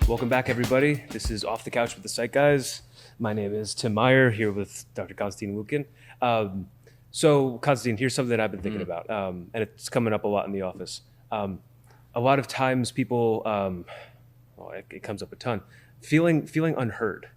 Welcome back, everybody. This is Off the Couch with the Psych Guys. My name is Tim Meyer, here with Dr. Konstantin Lukin. So, Konstantin, here's something that I've been thinking about, and it's coming up a lot in the office. A lot of times people, it comes up a ton, feeling unheard,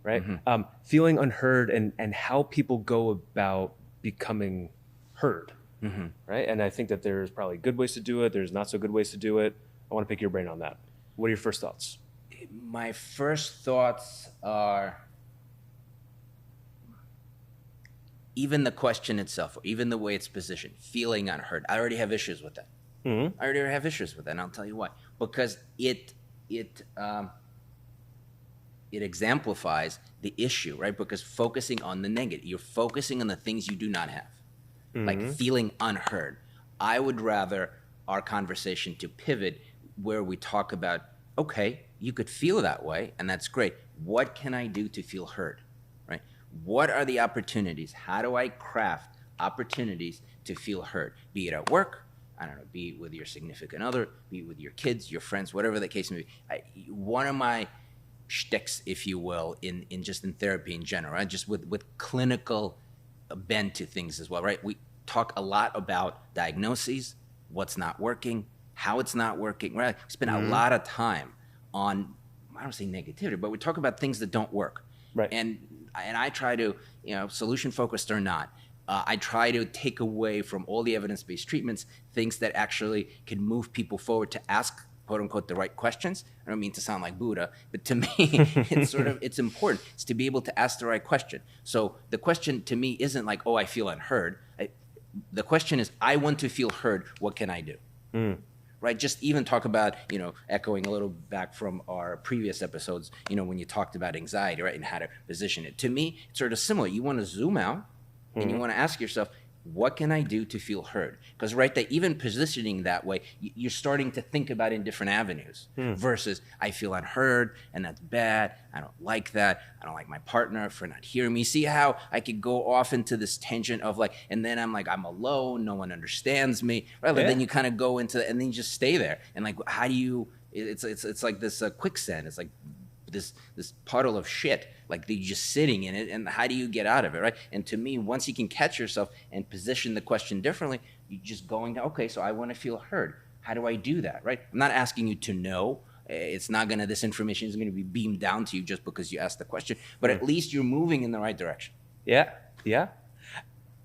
right? Feeling unheard and how people go about becoming heard, right? And I think that there's probably good ways to do it. There's not so good ways to do it. I want to pick your brain on that. What are your first thoughts? My first thoughts are even the question itself, or even the way it's positioned, feeling unheard. I already have issues with that. I already have issues with that, and I'll tell you why. Because it exemplifies the issue, right? Because focusing on the negative, you're focusing on the things you do not have, like feeling unheard. I would rather our conversation to pivot where we talk about, okay, you could feel that way, and that's great. What can I do to feel heard, right? What are the opportunities? How do I craft opportunities to feel heard? Be it at work, I don't know, be it with your significant other, be it with your kids, your friends, whatever the case may be. One of my shticks, if you will, in therapy in general, right? Just with clinical bent to things as well, right? We talk a lot about diagnoses, what's not working, how it's not working, right? We spend a lot of time on, I don't say negativity, but we talk about things that don't work. Right. And I try to, solution focused or not, I try to take away from all the evidence-based treatments things that actually can move people forward to ask, quote unquote, the right questions. I don't mean to sound like Buddha, but to me, it's important. It's to be able to ask the right question. So the question to me isn't like, oh, I feel unheard. The question is, I want to feel heard. What can I do? Right? Just even talk about, echoing a little back from our previous episodes, when you talked about anxiety, right, and how to position it. To me, it's sort of similar. You want to zoom out and you want to ask yourself, what can I do to feel heard? Because right there, even positioning that way, you're starting to think about in different avenues versus I feel unheard and that's bad. I don't like that. I don't like my partner for not hearing me. See how I could go off into this tangent of like, and then I'm like, I'm alone. No one understands me. Right? Like, then you kind of go into, and then you just stay there. And like, how do you, it's like this quicksand. It's like this puddle of shit, like you're just sitting in it, and how do you get out of it, right? And to me, once you can catch yourself and position the question differently, you're just going to, okay, so I want to feel heard. How do I do that, right? I'm not asking you to know. It's not going to, this information is going to be beamed down to you just because you asked the question, but at least you're moving in the right direction. Yeah.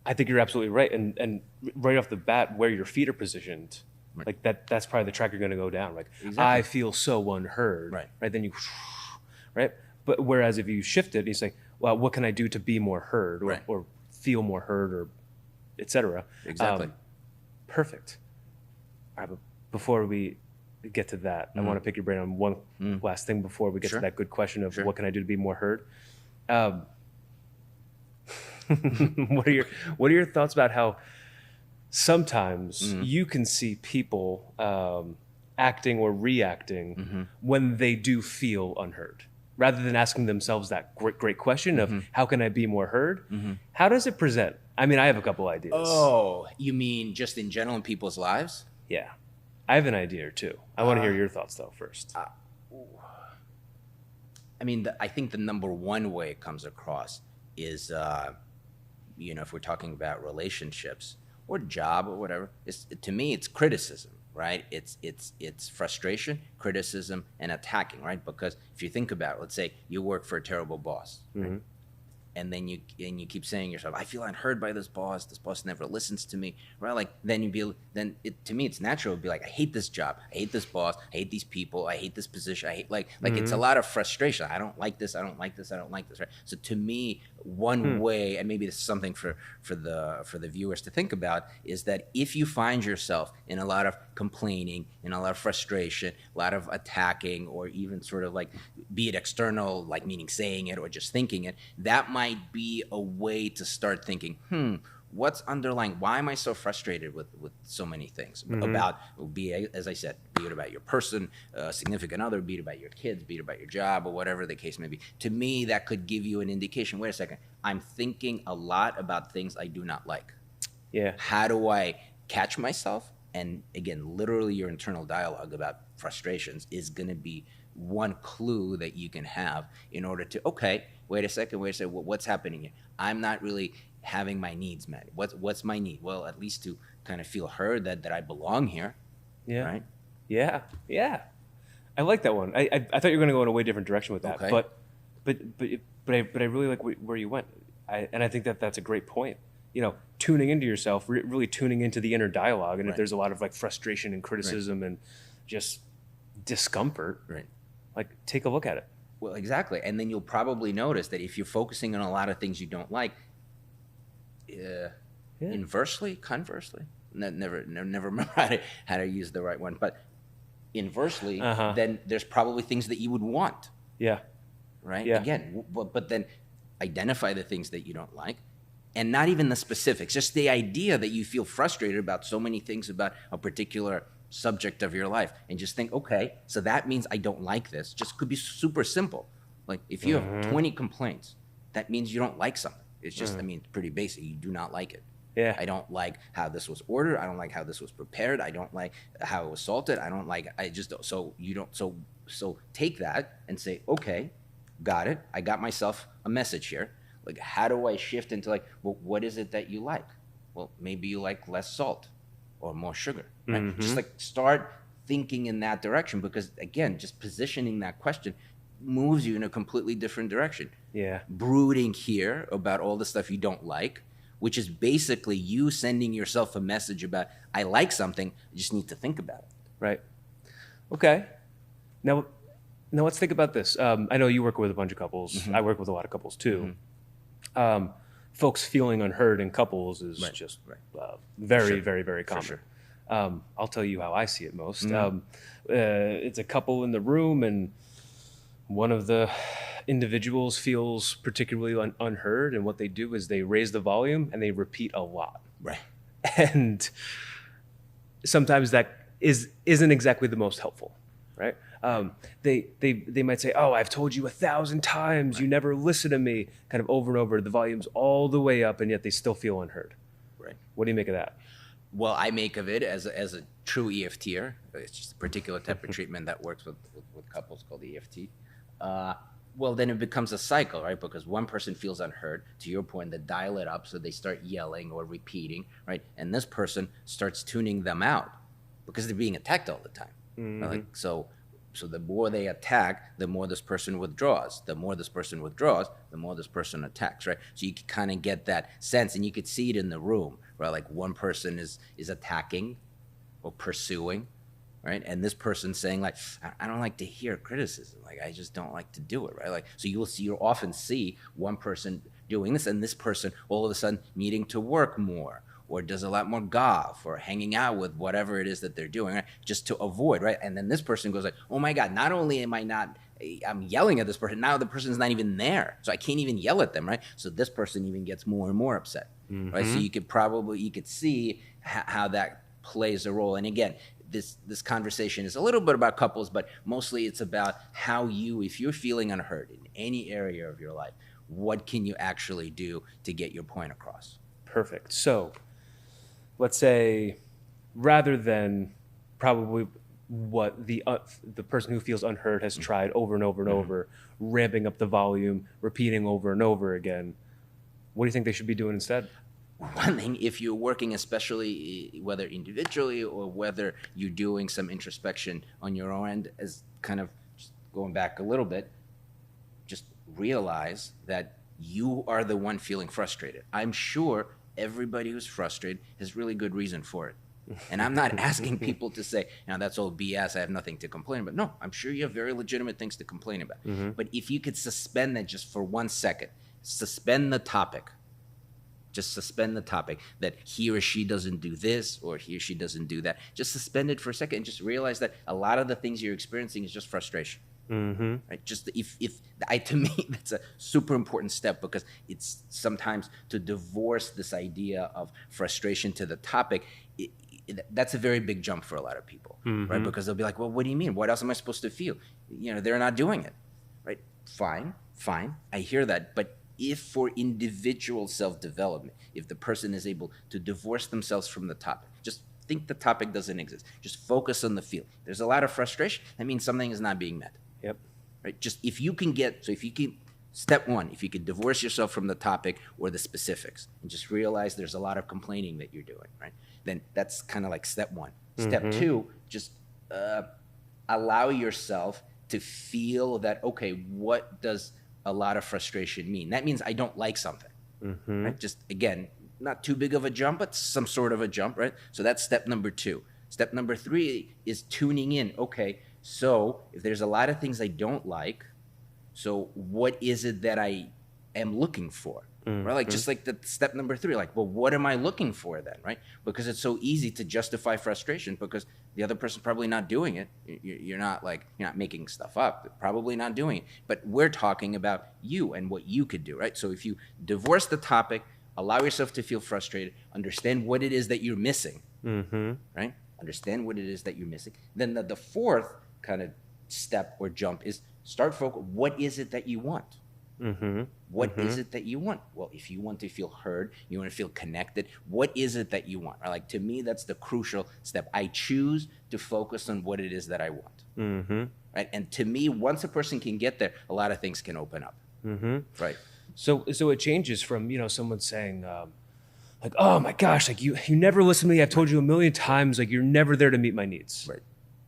I think you're absolutely right. And right off the bat, where your feet are positioned, like that's probably the track you're going to go down. Like, exactly. I feel so unheard, right? Then you, right? But whereas if you shift it, you say, well, what can I do to be more heard or feel more heard or et cetera? Exactly. Perfect. All right, but before we get to that, I want to pick your brain on one last thing before we get to that good question of what can I do to be more heard? What are your thoughts about how sometimes you can see people acting or reacting when they do feel unheard, rather than asking themselves that great question of how can I be more heard? How does it present? I mean, I have a couple ideas. Oh, you mean just in general in people's lives? Yeah, I have an idea or two. I want to hear your thoughts though first. I mean, I think the number one way it comes across is, if we're talking about relationships or job or whatever, to me, it's criticism, right? It's frustration, criticism, and attacking, right? Because if you think about it, let's say you work for a terrible boss, right? And then you keep saying to yourself, I feel unheard by this boss. This boss never listens to me, right? Like to me, it's natural to be like, I hate this job. I hate this boss. I hate these people. I hate this position. I hate like it's a lot of frustration. I don't like this. I don't like this. I don't like this, right? So to me, one way, and maybe this is something for the viewers to think about, is that if you find yourself in a lot of complaining, in a lot of frustration, a lot of attacking, or even sort of like, be it external, like meaning saying it or just thinking it, that might be a way to start thinking, what's underlying? Why am I so frustrated with so many things about, as I said, be it about your person, significant other, be it about your kids, be it about your job, or whatever the case may be. To me, that could give you an indication. Wait a second, I'm thinking a lot about things I do not like. Yeah. How do I catch myself? And again, literally your internal dialogue about frustrations is going to be one clue that you can have in order to, okay, wait a second, what's happening here? I'm not really having my needs met. What's my need? Well, at least to kind of feel heard, that I belong here, Yeah. right? Yeah. Yeah. I like that one. I thought you were going to go in a way different direction with that, Okay. but I really like where you went. And I think that's a great point. Tuning into yourself, really tuning into the inner dialogue. And if Right. there's a lot of like frustration and criticism and just discomfort, Right. like take a look at it. Well, exactly. And then you'll probably notice that if you're focusing on a lot of things you don't like, inversely, conversely, never remember how to use the right one, but inversely, then there's probably things that you would want, Yeah. right? Yeah. Again, but then identify the things that you don't like, and not even the specifics, just the idea that you feel frustrated about so many things about a particular subject of your life, and just think, okay, so that means I don't like this. Just could be super simple. Like if you have 20 complaints, that means you don't like something. It's just, I mean, it's pretty basic. You do not like it. Yeah. I don't like how this was ordered. I don't like how this was prepared. I don't like how it was salted. I don't like, I just don't. So you don't, so take that and say, okay, got it. I got myself a message here. Like, how do I shift into like, well, what is it that you like? Well, maybe you like less salt or more sugar, right? Just like start thinking in that direction, because again, just positioning that question moves you in a completely different direction. Yeah. Brooding here about all the stuff you don't like, which is basically you sending yourself a message about, I like something, I just need to think about it. Right. Okay. Now let's think about this. I know you work with a bunch of couples. I work with a lot of couples too. Folks feeling unheard in couples is just very, very, very common. sure. I'll tell you how I see it most. It's a couple in the room, and one of the individuals feels particularly unheard, and what they do is they raise the volume and they repeat a lot. Right. And sometimes that isn't exactly the most helpful, right? They might say, "Oh, I've told you 1,000 times, you never listen to me," kind of over and over. The volume's all the way up, and yet they still feel unheard. Right. What do you make of that? Well, I make of it as a true EFTer. It's just a particular type of treatment that works with couples called EFT. Well, then it becomes a cycle, right? Because one person feels unheard. To your point, they dial it up, so they start yelling or repeating, right? And this person starts tuning them out because they're being attacked all the time. Like, so the more they attack, the more this person withdraws. The more this person withdraws, the more this person attacks, right? So you can kind of get that sense, and you could see it in the room, right? Like one person is attacking or pursuing, right? And this person saying like, I don't like to hear criticism. Like, I just don't like to do it, right? Like, so you'll often see one person doing this, and this person all of a sudden needing to work more, or does a lot more golf, or hanging out with whatever it is that they're doing, right? Just to avoid, right? And then this person goes like, oh my God, not only I'm yelling at this person, now the person's not even there, so I can't even yell at them, right? So this person even gets more and more upset, right? So you could see how that plays a role. And again, this conversation is a little bit about couples, but mostly it's about how if you're feeling unheard in any area of your life, what can you actually do to get your point across? Perfect. So let's say, rather than probably what the person who feels unheard has tried over and over and over, ramping up the volume, repeating over and over again, what do you think they should be doing instead? One thing, if you're working, especially whether individually or whether you're doing some introspection on your own end, is kind of just going back a little bit, just realize that you are the one feeling frustrated. I'm sure everybody who's frustrated has really good reason for it. And I'm not asking people to say, that's all BS, I have nothing to complain about. No, I'm sure you have very legitimate things to complain about. But if you could suspend that just for 1 second, suspend the topic, just suspend the topic, that he or she doesn't do this or he or she doesn't do that. Just suspend it for a second and just realize that a lot of the things you're experiencing is just frustration. Right? Just to me, that's a super important step, because it's sometimes to divorce this idea of frustration to the topic. That's a very big jump for a lot of people, right? Because they'll be like, well, what do you mean? What else am I supposed to feel? They're not doing it, right? Fine. I hear that. But if for individual self-development, if the person is able to divorce themselves from the topic, just think the topic doesn't exist. Just focus on the feel. There's a lot of frustration. That means something is not being met. Yep. Right? Just if you can step one, if you can divorce yourself from the topic or the specifics and just realize there's a lot of complaining that you're doing, right? Then that's kind of like step one. Step two, just allow yourself to feel that, okay, what does a lot of frustration mean? That means I don't like something, right? Just, again, not too big of a jump, but some sort of a jump, right? So that's step number two. Step number three is tuning in. Okay, so if there's a lot of things I don't like, so what is it that I am looking for? Right? Like just like the step number three, like, well, what am I looking for then, right? Because it's so easy to justify frustration because the other person's probably not doing it. You're not making stuff up, they're probably not doing it. But we're talking about you and what you could do, right? So if you divorce the topic, allow yourself to feel frustrated, understand what it is that you're missing, right? Understand what it is that you're missing. Then the fourth kind of step or jump is start focus. What is it that you want? What is it that you want? Well, if you want to feel heard, you want to feel connected, what is it that you want? Right? Like, to me, that's the crucial step. I choose to focus on what it is that I want. Right? And to me, once a person can get there, a lot of things can open up. Right? So it changes from, someone saying, like, oh my gosh, like you never listen to me. I've told you a million times, like you're never there to meet my needs.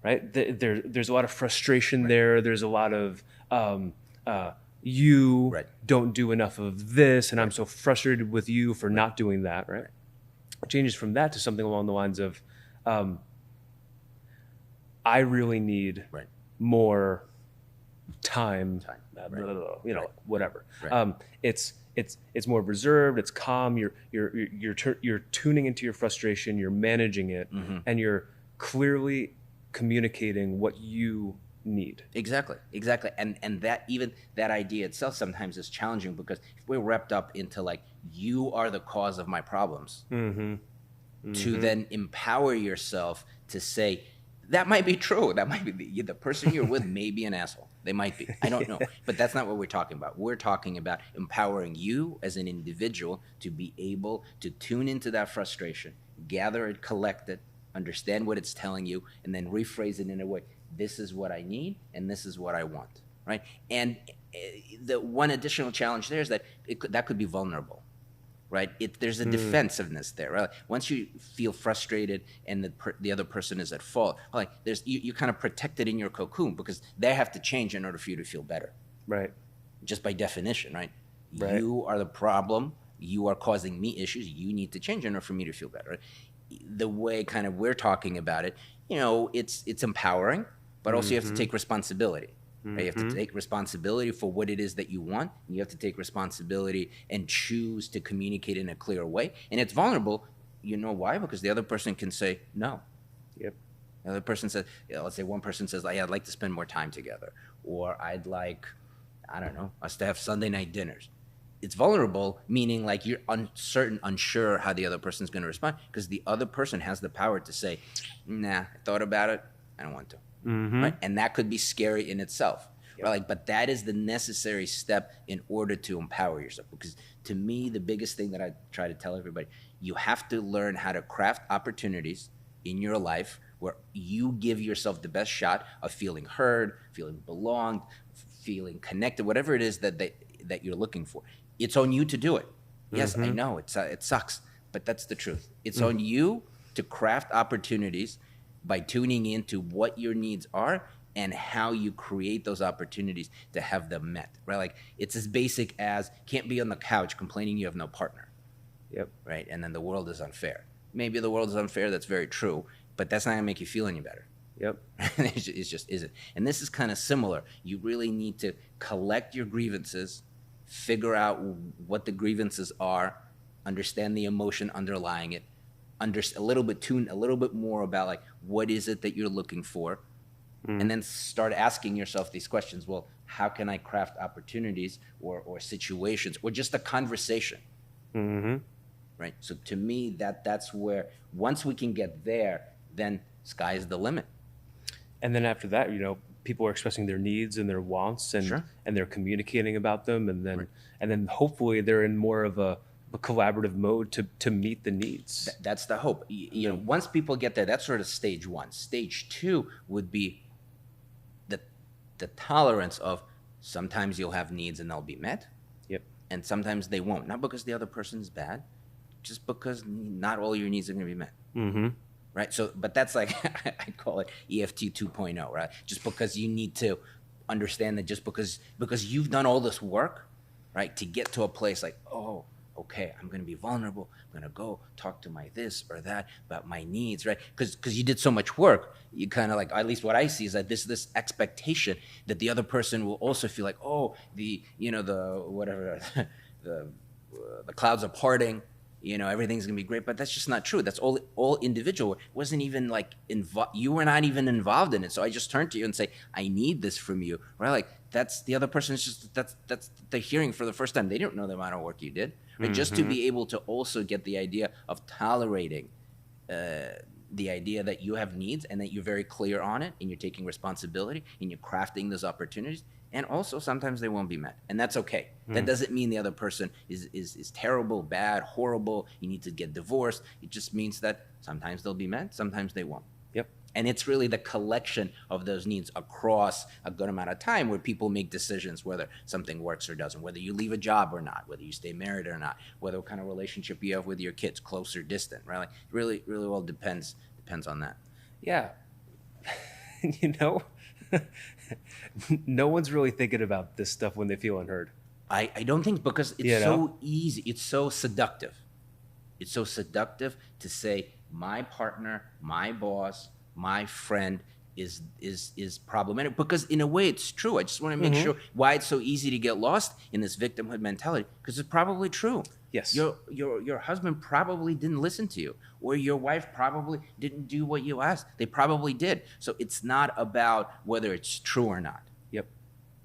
Right? There's a lot of frustration there. There's a lot of you don't do enough of this, and I'm so frustrated with you for not doing that. Right? It changes from that to something along the lines of, I really need more time. Whatever. It's more reserved. It's calm. You're tuning into your frustration. You're managing it, and you're clearly communicating what you need. Exactly. And that idea itself sometimes is challenging because if we're wrapped up into like, you are the cause of my problems, to then empower yourself to say, that might be true. That might be the person you're with may be an asshole. They might be. I don't know. But that's not what we're talking about. We're talking about empowering you as an individual to be able to tune into that frustration, gather it, collect it, understand what it's telling you, and then rephrase it in a way. This is what I need, and this is what I want, right? And the one additional challenge there is that that could be vulnerable, right? There's a defensiveness there, right? Once you feel frustrated and the other person is at fault, like you're kind of protected in your cocoon because they have to change in order for you to feel better, right? Just by definition, right? You are the problem. You are causing me issues. You need to change in order for me to feel better. Right? The way kind of we're talking about it, it's empowering, but also you have to take responsibility. Right? You have to take responsibility for what it is that you want. And you have to take responsibility and choose to communicate in a clear way. And it's vulnerable. You know why? Because the other person can say no. Yep. The other person says, let's say one person says, I'd like to spend more time together. Or I'd like, I don't know, us to have Sunday night dinners. It's vulnerable, meaning like you're uncertain, unsure how the other person's going to respond because the other person has the power to say, nah, I thought about it. I don't want to. Right? And that could be scary in itself. Right? Like, but that is the necessary step in order to empower yourself. Because to me, the biggest thing that I try to tell everybody, you have to learn how to craft opportunities in your life where you give yourself the best shot of feeling heard, feeling belonged, feeling connected, whatever it is that you're looking for. It's on you to do it. Yes, I know it sucks, but that's the truth. It's on you to craft opportunities by tuning into what your needs are and how you create those opportunities to have them met, right? Like, it's as basic as can't be on the couch complaining you have no partner. Yep. Right? And then the world is unfair. Maybe the world is unfair, that's very true, but that's not gonna make you feel any better. Yep. It just isn't. And this is kind of similar. You really need to collect your grievances, figure out what the grievances are, understand the emotion underlying it, tune a little bit more about like what is it that you're looking for, and then start asking yourself these questions. Well, how can I craft opportunities or situations or just a conversation? Right. So to me, that's where once we can get there, then sky's the limit. And then after that, people are expressing their needs and their wants, and they're communicating about them, and then hopefully they're in more of a collaborative mode to meet the needs. That's the hope. Once people get there, that's sort of stage one. Stage two would be the tolerance of sometimes you'll have needs and they'll be met, Yep. and sometimes they won't. Not because the other person is bad, just because not all your needs are going to be met. Mm-hmm. Right. So, but that's like, I call it EFT 2.0, right? Just because you need to understand that just because you've done all this work, right, to get to a place like, oh, okay, I'm going to be vulnerable. I'm going to go talk to my this or that about my needs, right? Because you did so much work, you kind of like, at least what I see is that this expectation that the other person will also feel like, oh, the whatever, the clouds are parting, everything's gonna be great, but that's just not true. That's all individual. It wasn't even like you were not even involved in it. So I just turn to you and say, I need this from you, right? Like that's the other person is just that's they're hearing for the first time. They don't know the amount of work you did, right? Just to be able to also get the idea of tolerating the idea that you have needs and that you're very clear on it and you're taking responsibility and you're crafting those opportunities. And also sometimes they won't be met, and that's okay. That doesn't mean the other person is terrible, bad, horrible. You need to get divorced. It just means that sometimes they'll be met, sometimes they won't. Yep. And it's really the collection of those needs across a good amount of time where people make decisions whether something works or doesn't, whether you leave a job or not, whether you stay married or not, whether what kind of relationship you have with your kids, close or distant, right? Like really, really well depends on that. Yeah. No one's really thinking about this stuff when they feel unheard. I don't think, because it's so easy. It's so seductive. It's so seductive to say my partner, my boss, my friend is problematic, because in a way it's true. I just want to make sure why it's so easy to get lost in this victimhood mentality, because it's probably true. Yes. Your husband probably didn't listen to you, or your wife probably didn't do what you asked. They probably did. So it's not about whether it's true or not. Yep.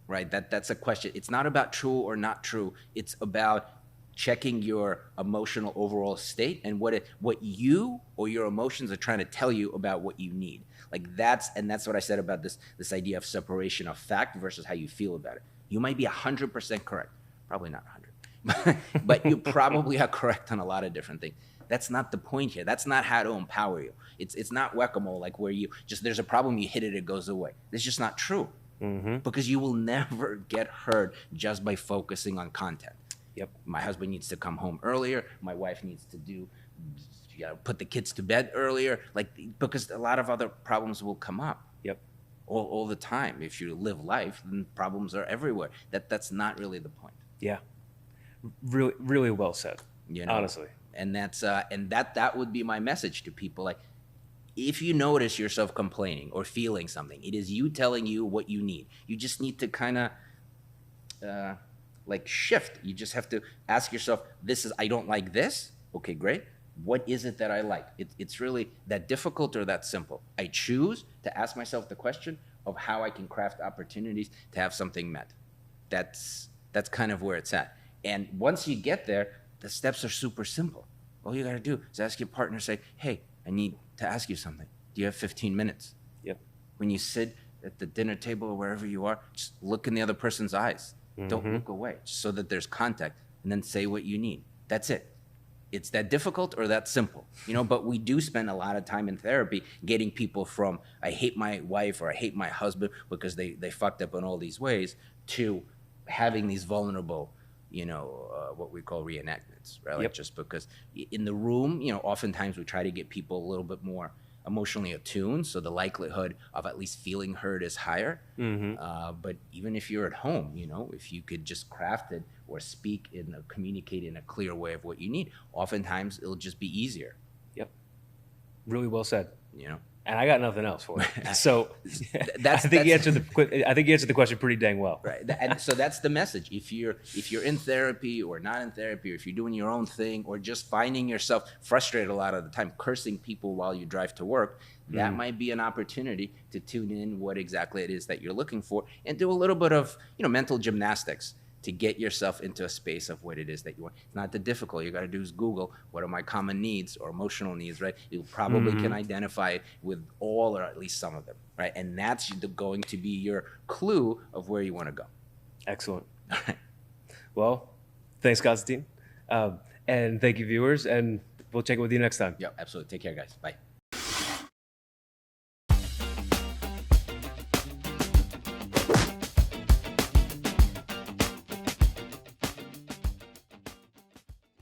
Right? That's a question. It's not about true or not true. It's about checking your emotional overall state and what you or your emotions are trying to tell you about what you need. Like that's what I said about this idea of separation of fact versus how you feel about it. You might be 100% correct. Probably not 100. But you probably are correct on a lot of different things. That's not the point here. That's not how to empower you. It's not whack-a-mole, like where you just, there's a problem, you hit it goes away. It's just not true. Because you will never get heard just by focusing on content. Yep. My husband needs to come home earlier. My wife needs to put the kids to bed earlier. Like, because a lot of other problems will come up. Yep. All the time. If you live life, then problems are everywhere. That's not really the point. Yeah. Really, really well said. Honestly. And that's that would be my message to people. Like, if you notice yourself complaining or feeling something, it is you telling you what you need. You just need to kind of shift. You just have to ask yourself, I don't like this. Okay, great. What is it that I like? It's really that difficult or that simple. I choose to ask myself the question of how I can craft opportunities to have something met. That's kind of where it's at. And once you get there, the steps are super simple. All you got to do is ask your partner, say, hey, I need to ask you something. Do you have 15 minutes? Yep. When you sit at the dinner table or wherever you are, just look in the other person's eyes. Don't look away, so that there's contact, and then say what you need. That's it. It's that difficult or that simple, but we do spend a lot of time in therapy getting people from, I hate my wife or I hate my husband because they fucked up in all these ways, to having these vulnerable, what we call reenactments, right? Like, yep. Just because in the room, oftentimes we try to get people a little bit more emotionally attuned, so the likelihood of at least feeling heard is higher. But even if you're at home, if you could just craft it or communicate in a clear way of what you need, oftentimes it'll just be easier. Yep. Really well said. And I got nothing else for it. So I think you answered the question pretty dang well. Right. And so that's the message. If you're in therapy or not in therapy, or if you're doing your own thing, or just finding yourself frustrated a lot of the time, cursing people while you drive to work, that might be an opportunity to tune in what exactly it is that you're looking for, and do a little bit of mental gymnastics to get yourself into a space of what it is that you want. It's not that difficult. You got to do is Google, what are my common needs or emotional needs, right? You probably can identify it with all or at least some of them, right? And that's going to be your clue of where you want to go. Excellent. All right. Well, thanks, Constantine. And thank you, viewers. And we'll check in with you next time. Yeah, absolutely. Take care, guys. Bye.